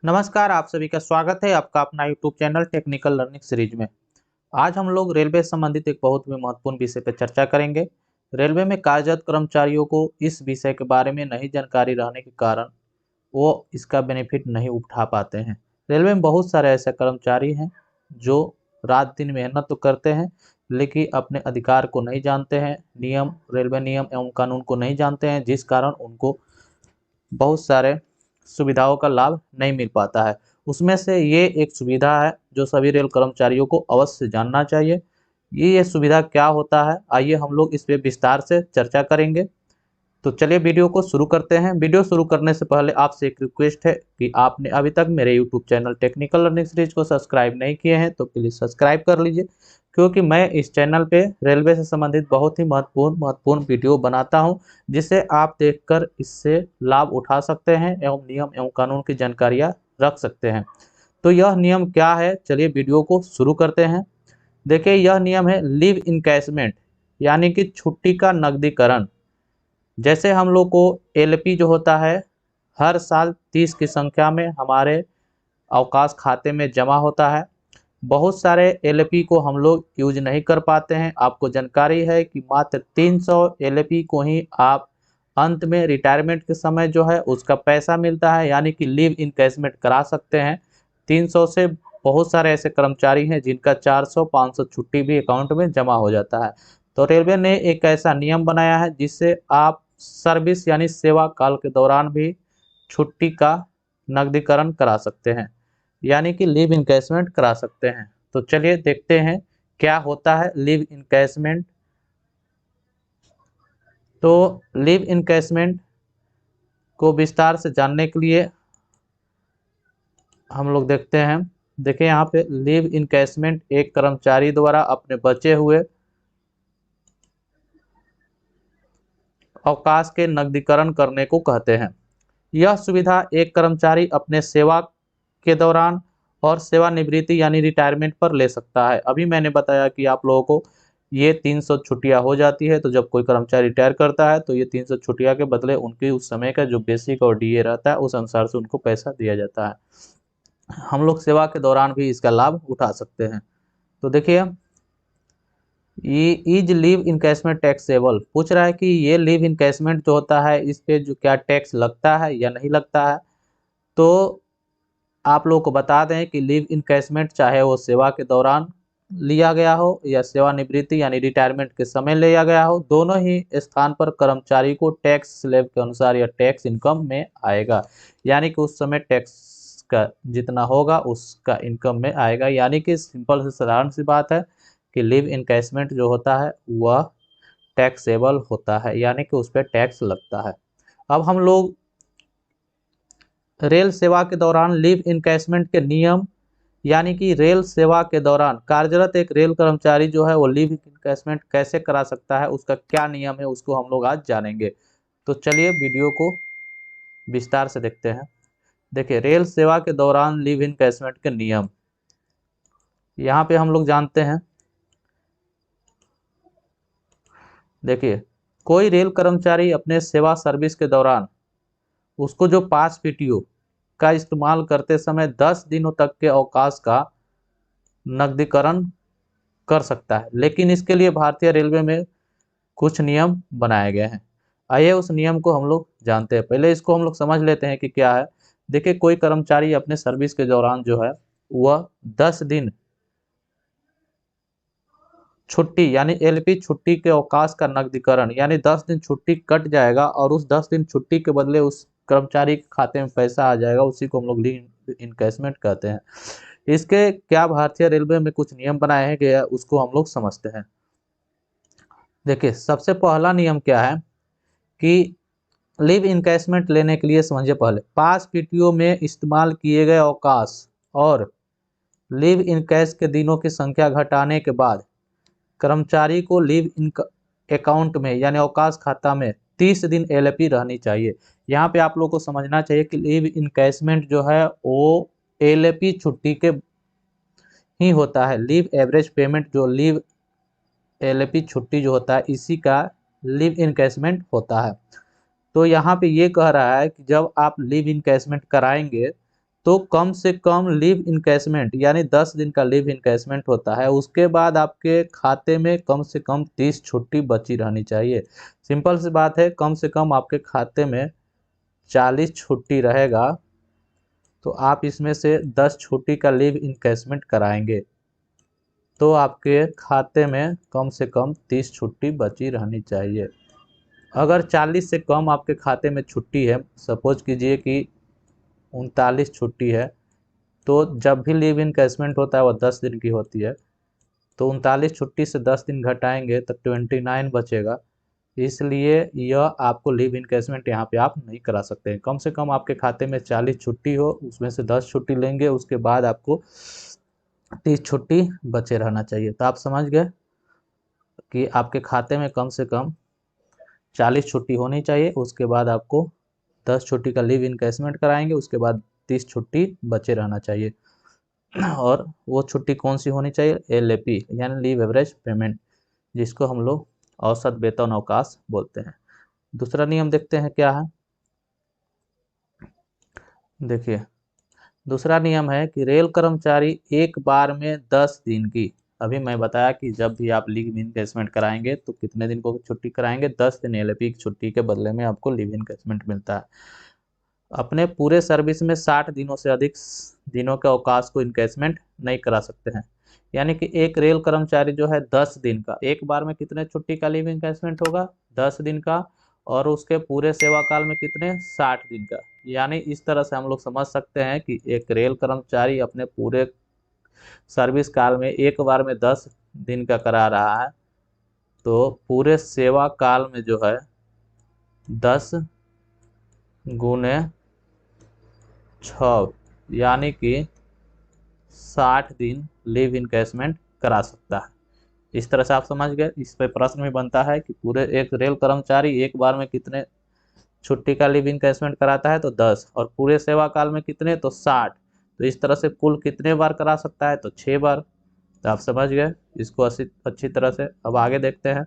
नमस्कार, आप सभी का स्वागत है आपका अपना YouTube channel technical learning series में। आज हम लोग रेलवे से संबंधित एक बहुत ही महत्वपूर्ण विषय पर चर्चा करेंगे। रेलवे में कार्यरत कर्मचारियों को इस विषय के बारे में नहीं जानकारी रहने के कारण वो इसका बेनिफिट नहीं उठा पाते हैं। रेलवे में बहुत सारे ऐसे कर्मचारी हैं जो रात दिन मेहनत तो करते हैं, लेकिन अपने अधिकार को नहीं जानते हैं, रेलवे नियम एवं कानून को नहीं जानते हैं, जिस कारण उनको बहुत सारे सुविधाओं का लाभ नहीं मिल पाता है। उसमें से ये एक सुविधा है जो सभी रेल कर्मचारियों को अवश्य जानना चाहिए। ये सुविधा क्या होता है, आइए हम लोग इस पे विस्तार से चर्चा करेंगे। तो चलिए वीडियो को शुरू करते हैं। वीडियो शुरू करने से पहले आपसे एक रिक्वेस्ट है कि आपने अभी तक मेरे YouTube channel technical learning series को सब्सक्राइब नहीं किए हैं तो प्लीज़ सब्सक्राइब कर लीजिए, क्योंकि मैं इस चैनल पे रेलवे से संबंधित बहुत ही महत्वपूर्ण वीडियो बनाता हूं, जिसे आप देखकर इससे लाभ उठा सकते हैं एवं नियम एवं कानून की जानकारियाँ रख सकते हैं। तो यह नियम क्या है, चलिए वीडियो को शुरू करते हैं। देखिए, यह नियम है लीव इनकैशमेंट, यानी कि छुट्टी का नकदीकरण। जैसे हम लोग को एलपी जो होता है हर साल 30 की संख्या में हमारे अवकाश खाते में जमा होता है। बहुत सारे एलपी को हम लोग यूज नहीं कर पाते हैं। आपको जानकारी है कि मात्र 300 एलपी को ही आप अंत में रिटायरमेंट के समय जो है उसका पैसा मिलता है, यानी कि लीव इनकैशमेंट करा सकते हैं। 300 से बहुत सारे ऐसे कर्मचारी हैं जिनका 400-500 छुट्टी भी अकाउंट में जमा हो जाता है। तो रेलवे ने एक ऐसा नियम बनाया है जिससे आप सर्विस यानी सेवा काल के दौरान भी छुट्टी का नकदीकरण करा सकते हैं, यानी कि लीव इनकैशमेंट करा सकते हैं। तो चलिए देखते हैं क्या होता है लीव इनकैशमेंट। तो लीव इनकैशमेंट को विस्तार से जानने के लिए हम लोग देखते हैं। देखिए, यहाँ पे लीव इनकैशमेंट एक कर्मचारी द्वारा अपने बचे हुए अवकाश के नकदीकरण करने को कहते हैं। यह सुविधा एक कर्मचारी अपने सेवा के दौरान और सेवानिवृत्ति यानी रिटायरमेंट पर ले सकता है। अभी मैंने बताया कि आप लोगों को ये 300 छुट्टियां हो जाती है, तो जब कोई कर्मचारी रिटायर करता है तो ये 300 छुट्टियां के बदले उनके उस समय का जो बेसिक और डीए रहता है उस अनुसार से उनको पैसा दिया जाता है। हम लोग सेवा के दौरान भी इसका लाभ उठा सकते हैं। तो देखिए, ये इज लीव इनकैशमेंट टैक्सेबल पूछ रहा है कि ये लीव इनकैशमेंट जो होता है इस पे जो क्या टैक्स लगता है या नहीं लगता है। तो आप लोगों को बता दें कि लीव इनकैशमेंट चाहे वो सेवा के दौरान लिया गया हो या सेवानिवृत्ति यानी रिटायरमेंट के समय लिया गया हो, दोनों ही स्थान पर कर्मचारी को टैक्स स्लैब के अनुसार या टैक्स इनकम में आएगा। यानी कि उस समय टैक्स का जितना होगा उसका इनकम में आएगा। यानी कि सिंपल से साधारण सी बात है कि लीव इनकैशमेंट जो होता है वह टैक्सेबल होता है, यानी कि उस पर टैक्स लगता है। अब हम लोग रेल सेवा के दौरान लीव इनकैशमेंट के नियम, यानी कि रेल सेवा के दौरान कार्यरत एक रेल कर्मचारी जो है वो लीव इनकैशमेंट कैसे करा सकता है, उसका क्या नियम है, उसको हम लोग आज जानेंगे। तो चलिए वीडियो को विस्तार से देखते हैं। देखिए, रेल सेवा के दौरान लीव इनकैशमेंट के नियम यहाँ पे हम लोग जानते हैं। देखिए, कोई रेल कर्मचारी अपने सेवा सर्विस के दौरान उसको जो पास पीटीओ का इस्तेमाल करते समय 10 दिनों तक के अवकाश का नकदीकरण कर सकता है, लेकिन इसके लिए भारतीय रेलवे में कुछ नियम बनाए गए हैं। आइए उस नियम को हम लोग जानते हैं। पहले इसको हम लोग समझ लेते हैं कि क्या है। देखिए, कोई कर्मचारी अपने सर्विस के दौरान जो है वह 10 दिन छुट्टी यानी एलपी छुट्टी के अवकाश का नकदीकरण, यानी 10 दिन छुट्टी कट जाएगा और उस 10 दिन छुट्टी के बदले उस कर्मचारी के खाते में पैसा आ जाएगा, उसी को हम लोग लीव इनकैशमेंट कहते हैं। इसके क्या भारतीय रेलवे में कुछ नियम बनाए हैं गया उसको हम लोग समझते हैं। देखिए, सबसे पहला नियम क्या है कि लीव इनकैशमेंट लेने के लिए समझिए, पहले पास पीटीओ में इस्तेमाल किए गए अवकाश और लीव इनकैश के दिनों की संख्या घटाने के बाद कर्मचारी को लीव अकाउंट में यानी अवकाश खाता में 30 दिन एलपी रहनी चाहिए। यहाँ पे आप लोग को समझना चाहिए कि लीव इनकैशमेंट जो है वो एलपी छुट्टी के ही होता है। लीव एवरेज पेमेंट जो लीव एलपी छुट्टी जो होता है इसी का लीव इनकैशमेंट होता है। तो यहाँ पे ये कह रहा है कि जब आप लीव इनकैशमेंट कराएंगे तो कम से कम लीव इनकैशमेंट यानी 10 दिन का लीव इनकैशमेंट होता है। उसके बाद आपके खाते में कम से कम 30 छुट्टी बची रहनी चाहिए। सिंपल सी बात है, कम से कम आपके खाते में 40 छुट्टी रहेगा तो आप इसमें से 10 छुट्टी का लीव इनकैशमेंट कराएंगे तो आपके खाते में कम से कम 30 छुट्टी बची रहनी चाहिए। अगर 40 से कम आपके खाते में छुट्टी है, सपोज कीजिए कि 39 छुट्टी है, तो जब भी लीव इनकैशमेंट होता है वो 10 दिन की होती है, तो 39 छुट्टी से 10 दिन घटाएंगे तो 29 बचेगा। इसलिए यह आपको लीव इनकैशमेंट यहाँ पे आप नहीं करा सकते हैं। कम से कम आपके खाते में 40 छुट्टी हो, उसमें से 10 छुट्टी लेंगे, उसके बाद आपको 30 छुट्टी बचे रहना चाहिए। तो आप समझ गए कि आपके खाते में कम से कम 40 छुट्टी होनी चाहिए, उसके बाद आपको 10 छुट्टी का लीव इनकैशमेंट कराएंगे, उसके बाद 30 छुट्टी बचे रहना चाहिए। और वो छुट्टी कौन सी होनी चाहिए? LAP यानी लीव एवरेज पेमेंट, जिसको हम लोग औसत वेतन अवकाश बोलते हैं। दूसरा नियम देखते हैं क्या है। देखिए, दूसरा नियम है कि रेल कर्मचारी एक बार में 10 दिन की, अभी मैं बताया कि जब भी आप लीव इनकैशमेंट कराएंगे तो कितने दिन को छुट्टी कराएंगे, 10 दिन LAP की छुट्टी के बदले में आपको लीव इनकैशमेंट मिलता है। अपने पूरे सर्विस में 60 दिनों से अधिक दिनों के अवकाश को इनकैशमेंट नहीं करा सकते हैं। यानी कि एक रेल कर्मचारी जो है 10 दिन का, एक बार में कितने छुट्टी का लीव इनकैशमेंट होगा? 10 दिन का। और उसके पूरे सेवा काल में कितने? 60 दिन का। यानी इस तरह से हम लोग समझ सकते हैं कि एक रेल कर्मचारी अपने पूरे सर्विस काल में एक बार में 10 दिन का करा रहा है, तो पूरे सेवा काल में जो है 10 गुने 6 यानी कि 60 दिन लीव इनकैशमेंट करा सकता है। इस तरह से आप समझ गए। इस पे प्रश्न भी बनता है कि पूरे एक रेल कर्मचारी एक बार में कितने छुट्टी का लीव इनकैशमेंट कराता है? तो 10। और पूरे सेवा काल में कितने? तो 60। तो इस तरह से कुल कितने बार करा सकता है? तो 6 बार। तो आप समझ गए इसको अच्छी तरह से। अब आगे देखते हैं।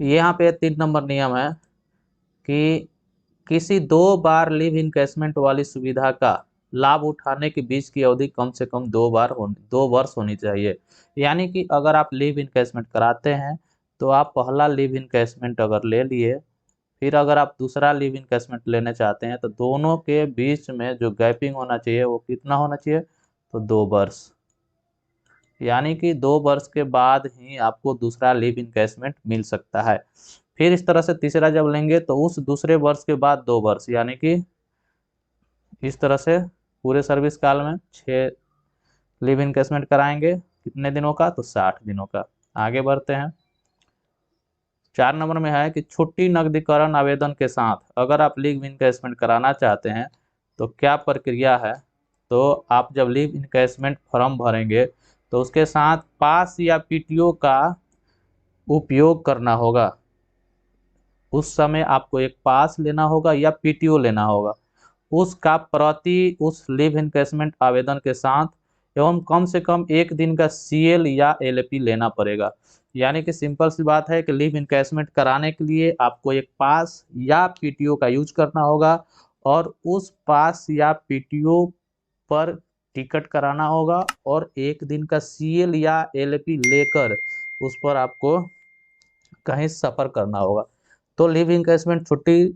यहाँ पे 3 नंबर नियम है कि किसी 2 बार लीव इनकैशमेंट वाली सुविधा का लाभ उठाने के बीच की अवधि कम से कम 2 वर्ष होनी चाहिए। यानी कि अगर आप लीव इनकैशमेंट कराते हैं तो आप पहला लीव इनकैशमेंट अगर ले लिए, फिर अगर आप दूसरा लीव इनकैशमेंट लेने चाहते हैं तो दोनों के बीच में जो गैपिंग होना चाहिए वो कितना होना चाहिए? तो 2 वर्ष। यानी कि 2 वर्ष के बाद ही आपको दूसरा लीव इनकैशमेंट मिल सकता है। फिर इस तरह से तीसरा जब लेंगे तो उस दूसरे वर्ष के बाद 2 वर्ष, यानी कि इस तरह से पूरे सर्विस काल में 6 लीव इनकैशमेंट कराएंगे। कितने दिनों का? तो 60 दिनों का। आगे बढ़ते हैं। 4 नंबर में है कि छुट्टी नकदीकरण आवेदन के साथ अगर आप लीव इनकैशमेंट कराना चाहते हैं तो क्या प्रक्रिया है? तो आप जब लीव इनकैशमेंट फॉर्म भरेंगे तो उसके साथ पास या PTO का उपयोग करना होगा। उस समय आपको एक पास लेना होगा या PTO लेना होगा, उसका प्रति उस लीव इनकैशमेंट आवेदन के साथ एवं कम से कम 1 दिन का CL या LAP लेना पड़ेगा। यानी कि सिंपल सी बात है कि लीव इनकैशमेंट कराने के लिए आपको एक पास या PTO का यूज करना होगा और उस पास या PTO पर टिकट कराना होगा और 1 दिन का CL या LAP लेकर उस पर आपको कहीं सफर करना होगा। तो लीव इनकैशमेंट छुट्टी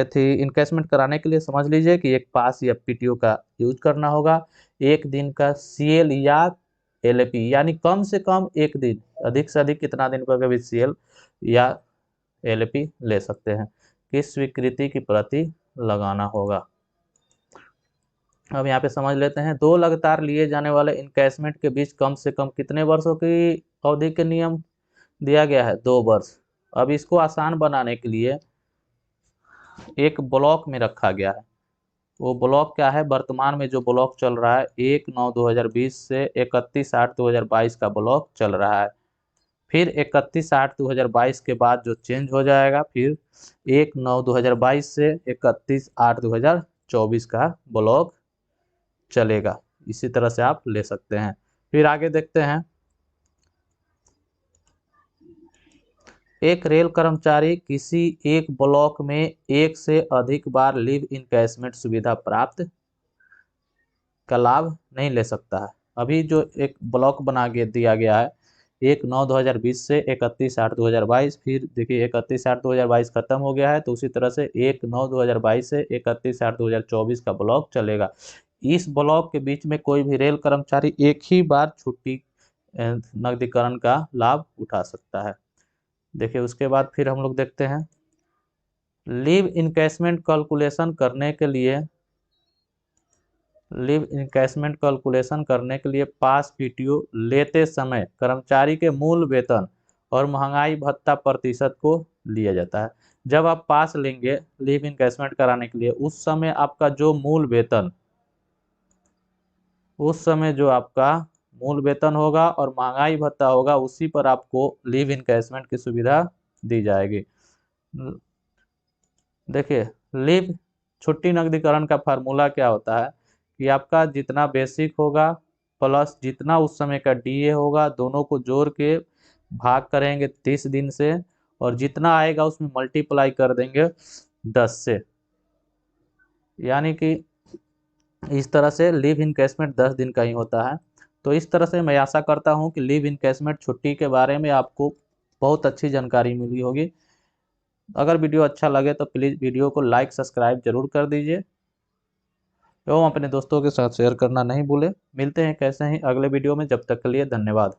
थी इनकैशमेंट कराने के लिए समझ लीजिए कि एक पास या PTO का यूज करना होगा, 1 दिन का CL या LAP, यानी कम से कम 1 दिन, अधिक से अधिक कितना दिन का भी CL या LAP ले सकते हैं, किस स्वीकृति की प्रति लगाना होगा। अब यहाँ पे समझ लेते हैं। 2 लगातार लिए जाने वाले इनकैशमेंट के बीच कम से कम कितने वर्षों की अवधि के नियम दिया गया है? 2 वर्ष। अब इसको आसान बनाने के लिए एक ब्लॉक में रखा गया है। वो ब्लॉक क्या है? वर्तमान में जो ब्लॉक चल रहा है 1/9/2020 से 31/8/2022 का ब्लॉक चल रहा है। फिर 31/8/2022 के बाद जो चेंज हो जाएगा, फिर 1/9/2022 से 31/8/2024 का ब्लॉक चलेगा। इसी तरह से आप ले सकते हैं। फिर आगे देखते हैं। एक रेल कर्मचारी किसी एक ब्लॉक में एक से अधिक बार लीव इनकैशमेंट सुविधा प्राप्त का लाभ नहीं ले सकता है। अभी जो एक ब्लॉक बना के दिया गया है 1/9/2020 से 31/8/2022, फिर देखिए 31/8/2022 खत्म हो गया है, तो उसी तरह से 1/9/2022 से 31/8/2024 का ब्लॉक चलेगा। इस ब्लॉक के बीच में कोई भी रेल कर्मचारी एक ही बार छुट्टी नकदीकरण का लाभ उठा सकता है। देखिए उसके बाद फिर हम लोग देखते हैं लीव इनकैशमेंट कैलकुलेशन करने के लिए पास पीटीओ लेते समय कर्मचारी के मूल वेतन और महंगाई भत्ता प्रतिशत को लिया जाता है। जब आप पास लेंगे लीव इनकैशमेंट कराने के लिए, उस समय आपका जो मूल वेतन होगा और महंगाई भत्ता होगा, उसी पर आपको लीव इनकैशमेंट की सुविधा दी जाएगी। देखिए लीव छुट्टी नकदीकरण का फार्मूला क्या होता है कि आपका जितना बेसिक होगा प्लस जितना उस समय का डीए होगा, दोनों को जोड़ के भाग करेंगे 30 दिन से, और जितना आएगा उसमें मल्टीप्लाई कर देंगे 10 से। यानी कि इस तरह से लीव इनकैशमेंट 10 दिन का ही होता है। तो इस तरह से मैं आशा करता हूं कि लीव इनकैशमेंट छुट्टी के बारे में आपको बहुत अच्छी जानकारी मिली होगी। अगर वीडियो अच्छा लगे तो प्लीज़ वीडियो को लाइक सब्सक्राइब जरूर कर दीजिए एवं अपने दोस्तों के साथ शेयर करना नहीं भूलें। मिलते हैं कैसे ही अगले वीडियो में, जब तक के लिए धन्यवाद।